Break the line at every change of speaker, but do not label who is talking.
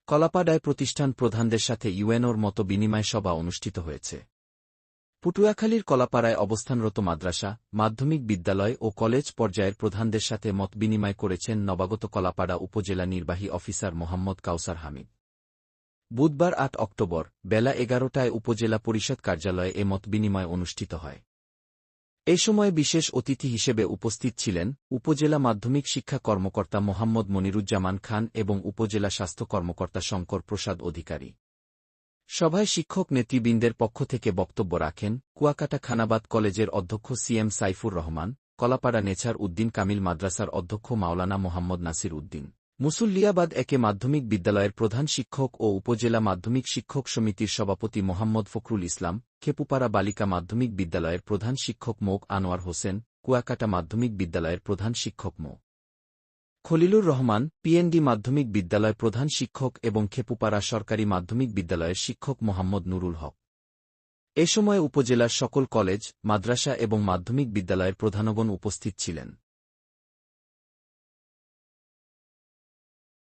কলাপাড়ায় প্রতিষ্ঠান প্রধানদের সাথে ইউএনওর মতো বিনিময় সভা অনুষ্ঠিত হয়েছে। পটুয়াখালীর কলাপাড়ায় অবস্থানরত মাদ্রাসা, মাধ্যমিক বিদ্যালয় ও কলেজ পর্যায়ের প্রধানদের সাথে মত বিনিময় করেছেন নবাগত কলাপাড়া উপজেলা নির্বাহী অফিসার মোহাম্মদ কাউসার হামিদ। বুধবার ৮ অক্টোবর বেলা ১১টায় উপজেলা পরিষদ কার্যালয়ে এ মত বিনিময় অনুষ্ঠিত হয়। এ সময় বিশেষ অতিথি হিসেবে উপস্থিত ছিলেন উপজেলা মাধ্যমিক শিক্ষা কর্মকর্তা মোহাম্মদ মনিরুজ্জামান খান এবং উপজেলা স্বাস্থ্য কর্মকর্তা শঙ্কর প্রসাদ অধিকারী। সভায় শিক্ষক নেতৃবৃন্দের পক্ষ থেকে বক্তব্য রাখেন কুয়াকাটা খানাবাদ কলেজের অধ্যক্ষ সিএম সাইফুর রহমান, কলাপাড়া নেছার উদ্দিন কামিল মাদ্রাসার অধ্যক্ষ মাওলানা মোহাম্মদ নাসির উদ্দিন, মুসুল্লিয়াবাদ একে মাধ্যমিক বিদ্যালয়ের প্রধান শিক্ষক ও উপজেলা মাধ্যমিক শিক্ষক সমিতির সভাপতি মোহাম্মদ ফখরুল ইসলাম, খেপুপাড়া বালিকা মাধ্যমিক বিদ্যালয়ের প্রধান শিক্ষক মো. আনোয়ার হোসেন, কুয়াকাটা মাধ্যমিক বিদ্যালয়ের প্রধান শিক্ষক মো. খলিলুর রহমান, পিএনডি মাধ্যমিক বিদ্যালয় প্রধান শিক্ষক এবং খেপুপাড়া সরকারি মাধ্যমিক বিদ্যালয়ের শিক্ষক মোহাম্মদ নুরুল হক। এ সময় উপজেলার সকল কলেজ, মাদ্রাসা এবং মাধ্যমিক বিদ্যালয়ের প্রধানগণ উপস্থিত ছিলেন।